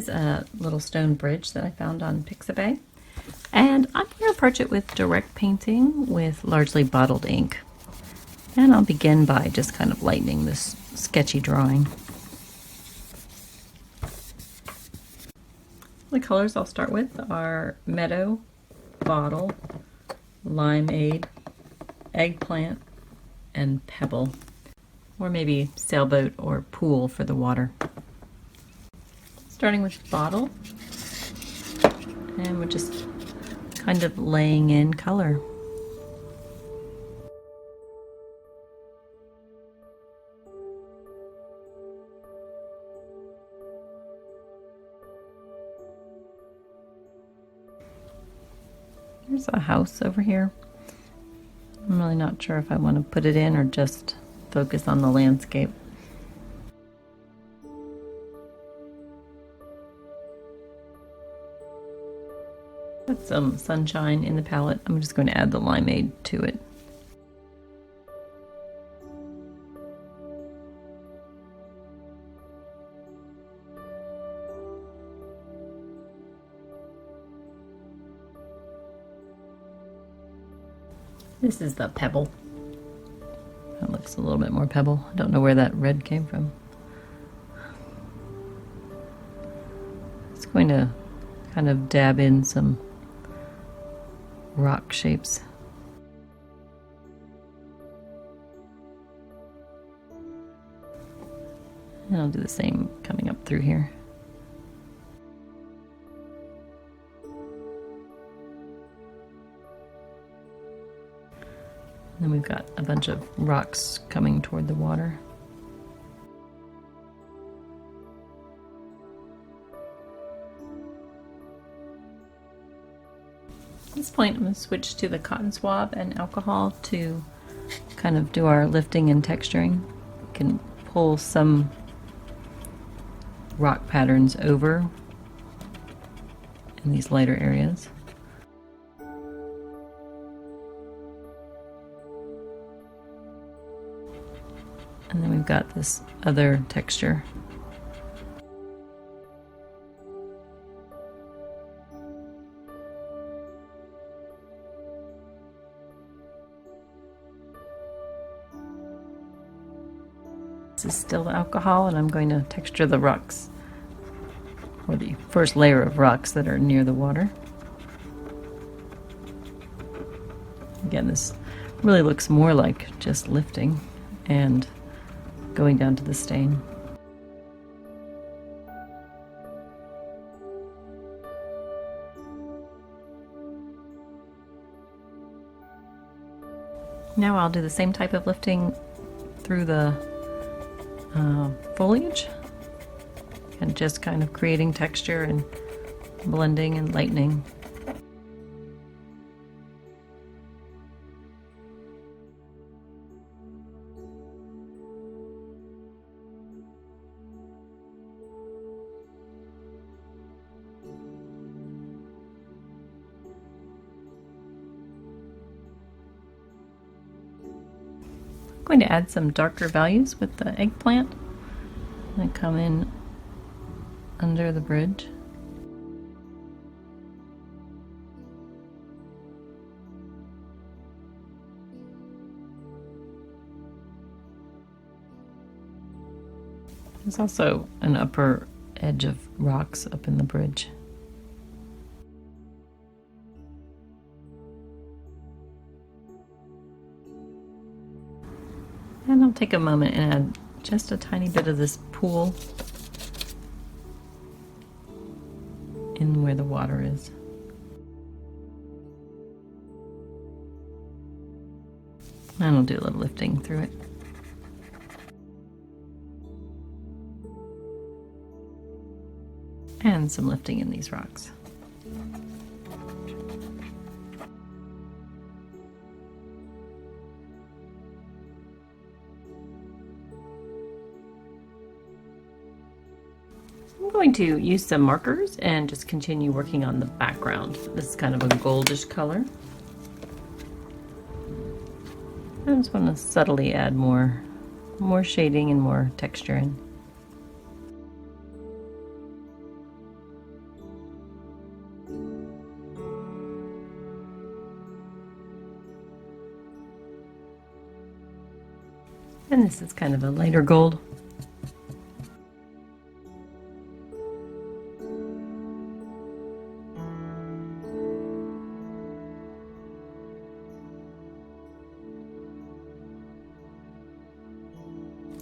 is a little stone bridge that I found on Pixabay, and I'm going to approach it with direct painting with largely bottled ink. And I'll begin by just kind of lightening this sketchy drawing. The colors I'll start with are meadow, bottle, limeade, eggplant, and pebble, or maybe sailboat or pool for the water. Starting with bottle, and we're just kind of laying in color. There's a house over here. I'm really not sure if I want to put it in or just focus on the landscape. Got some sunshine in the palette. I'm just going to add the limeade to it. This is the pebble. That looks a little bit more pebble. I don't know where that red came from. It's going to kind of dab in some rock shapes. And I'll do the same coming up through here. Then we've got a bunch of rocks coming toward the water. At this point, I'm going to switch to the cotton swab and alcohol to kind of do our lifting and texturing. We can pull some rock patterns over in these lighter areas. And then we've got this other texture. This is still the alcohol, and I'm going to texture the rocks, or the first layer of rocks that are near the water. Again, this really looks more like just lifting and going down to the stain. Now I'll do the same type of lifting through the foliage, and just kind of creating texture and blending and lightening. I'm going to add some darker values with the eggplant and come in under the bridge. There's also an upper edge of rocks up in the bridge. And I'll take a moment and add just a tiny bit of this pool in where the water is. And I'll do a little lifting through it. And some lifting in these rocks. I'm going to use some markers and just continue working on the background. This is kind of a goldish color. I just want to subtly add more shading and more texture in. And this is kind of a lighter gold.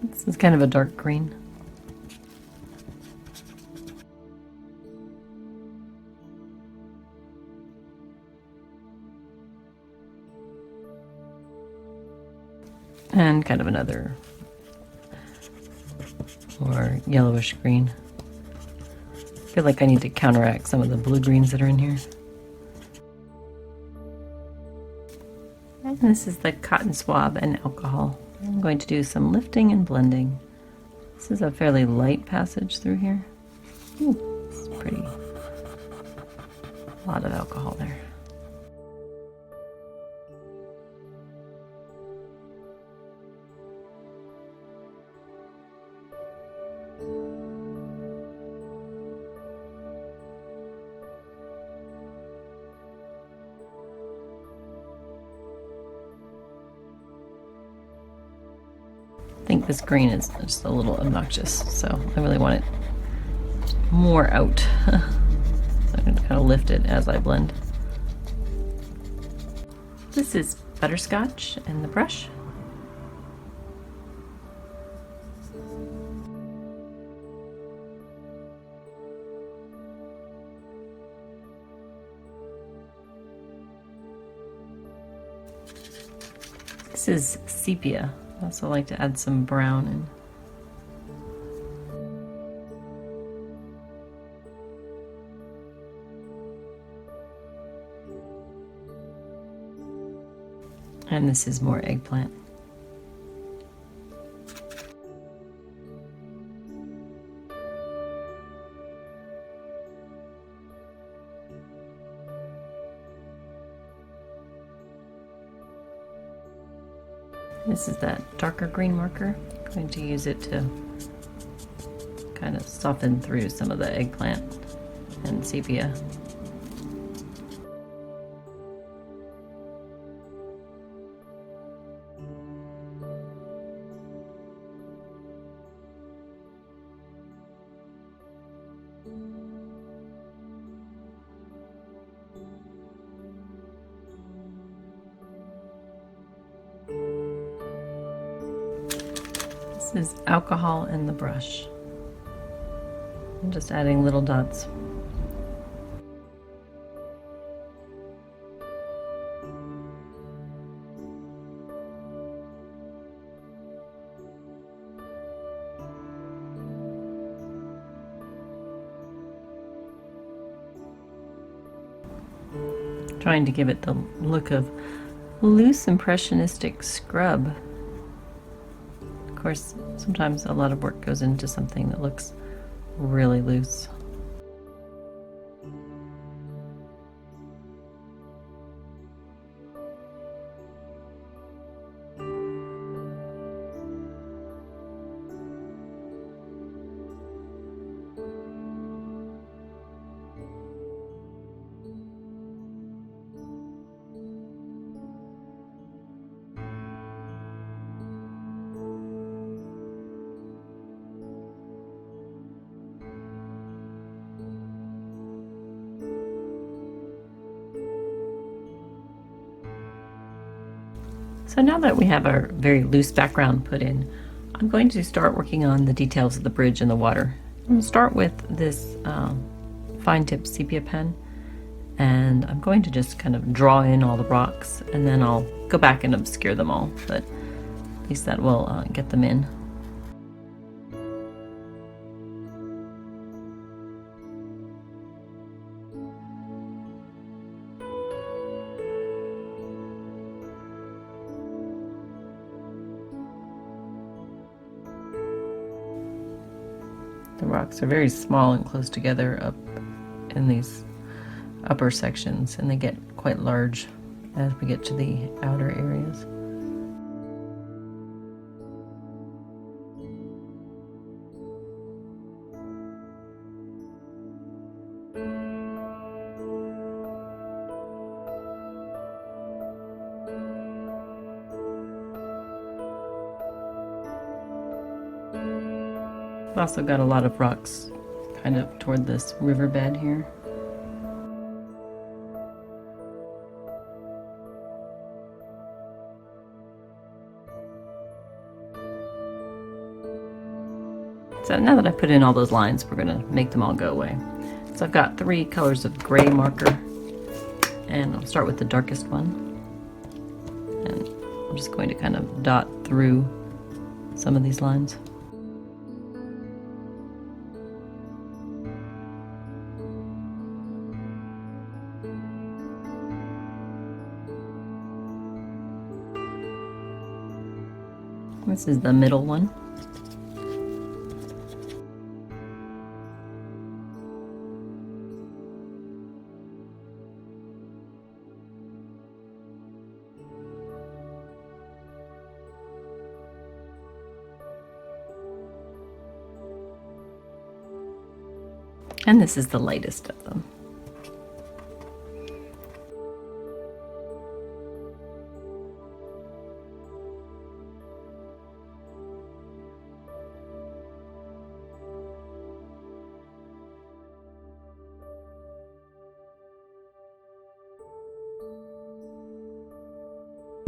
This is kind of a dark green. And kind of another more yellowish green. I feel like I need to counteract some of the blue greens that are in here. And this is the cotton swab and alcohol. I'm going to do some lifting and blending. This is a fairly light passage through here. Ooh, it's pretty. A lot of alcohol there. I think this green is just a little obnoxious, so I really want it more out. So I'm going to kind of lift it as I blend. This is butterscotch and the brush. This is sepia. I also like to add some brown in. And this is more eggplant. This is that darker green marker. I'm going to use it to kind of soften through some of the eggplant and sepia. This is alcohol in the brush. I'm just adding little dots. Trying to give it the look of loose impressionistic scrub. Of course, sometimes a lot of work goes into something that looks really loose. So now that we have our very loose background put in, I'm going to start working on the details of the bridge and the water. I'm going to start with this fine tip sepia pen, and I'm going to just kind of draw in all the rocks, and then I'll go back and obscure them all, but at least that will get them in. The rocks are very small and close together up in these upper sections, and they get quite large as we get to the outer areas. I've also got a lot of rocks kind of toward this riverbed here. So now that I put in all those lines, we're gonna make them all go away. So I've got 3 colors of gray marker, and I'll start with the darkest one. And I'm just going to kind of dot through some of these lines. This is the middle one. And this is the lightest of them.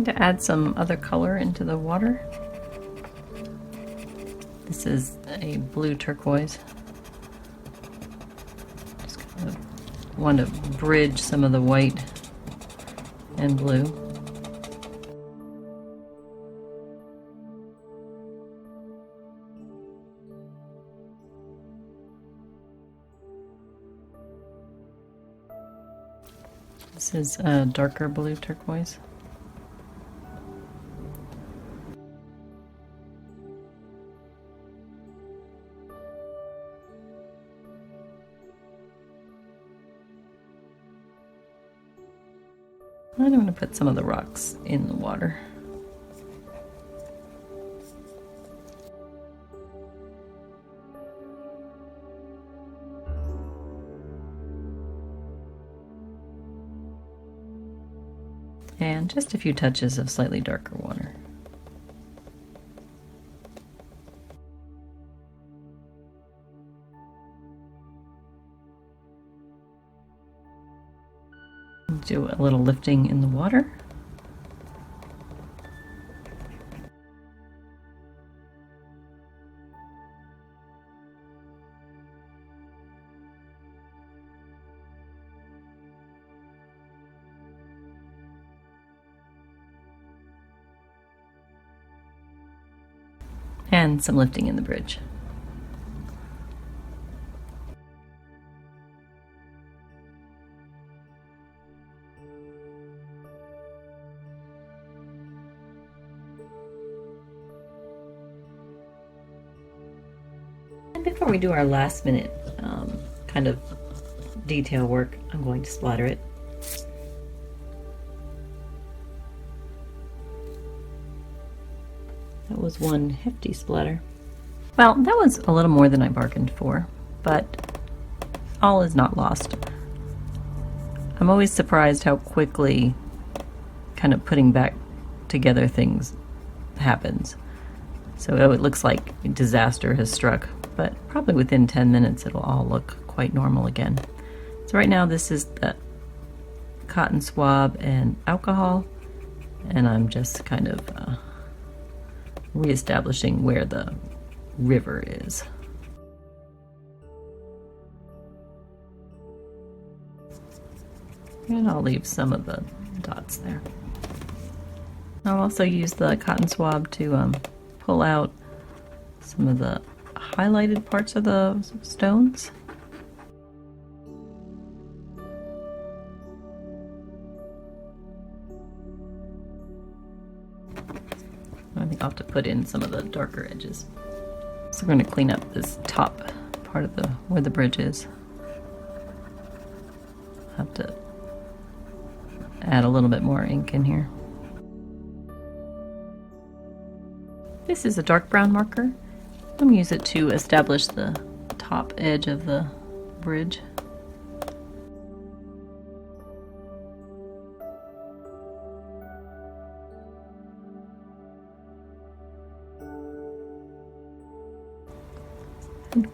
To add some other color into the water. This is a blue turquoise. Just kind of want to bridge some of the white and blue. This is a darker blue turquoise. I'm going to put some of the rocks in the water. And just a few touches of slightly darker water. Do a little lifting in the water. And some lifting in the bridge. And before we do our last minute kind of detail work, I'm going to splatter it. That was one hefty splatter. Well, that was a little more than I bargained for, but all is not lost. I'm always surprised how quickly kind of putting back together things happens. So it looks like a disaster has struck, but probably within 10 minutes it'll all look quite normal again. So right now this is the cotton swab and alcohol, and I'm just kind of reestablishing where the river is. And I'll leave some of the dots there. I'll also use the cotton swab to pull out some of the highlighted parts of the stones. I think I'll have to put in some of the darker edges. So we're going to clean up this top part of where the bridge is. I'll have to add a little bit more ink in here. This is a dark brown marker. I'm going to use it to establish the top edge of the bridge.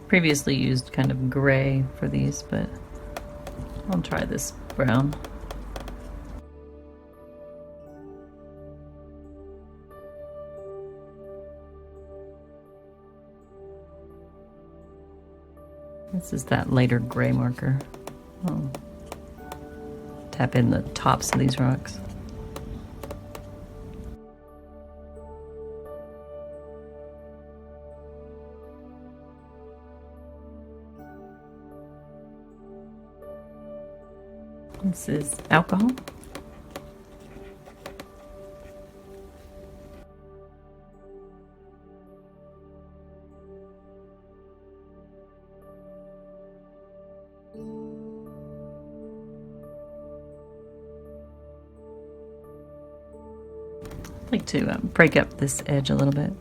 Previously used kind of gray for these, but I'll try this brown. This is that lighter gray marker. I'll tap in the tops of these rocks. This is alcohol. I'd like to break up this edge a little bit.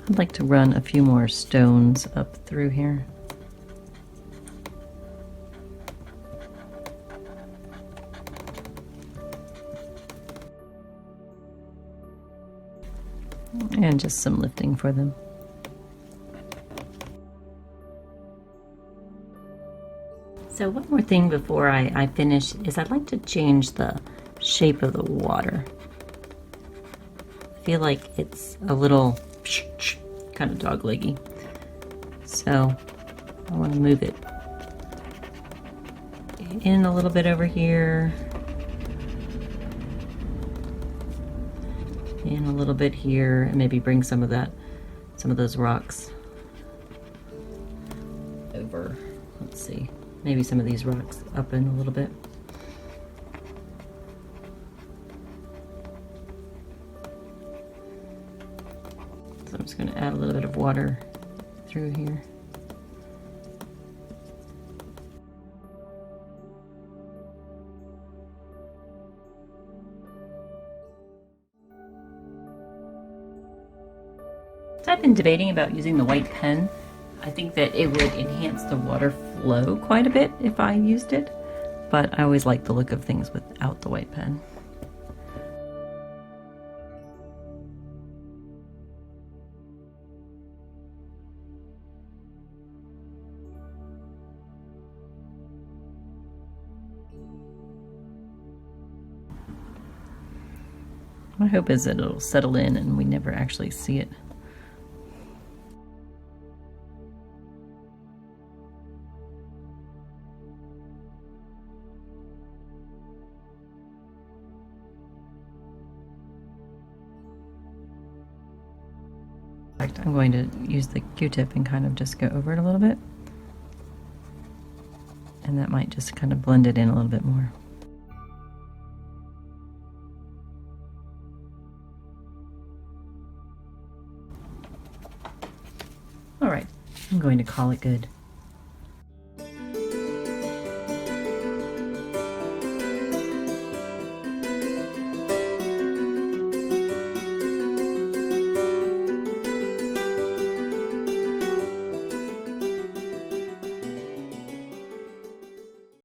I'd like to run a few more stones up through here. And just some lifting for them. So one more thing before I finish is I'd like to change the shape of the water. I feel like it's a little kind of dog-leggy. So I want to move it in a little bit over here. In a little bit here, and maybe bring some of those rocks over. Let's see, maybe some of these rocks up in a little bit. So I'm just going to add a little bit of water through here. So I've been debating about using the white pen. I think that it would enhance the water flow quite a bit if I used it, but I always like the look of things without the white pen. My hope is that it'll settle in and we never actually see it. I'm going to use the Q-tip and kind of just go over it a little bit. And that might just kind of blend it in a little bit more. All right, I'm going to call it good.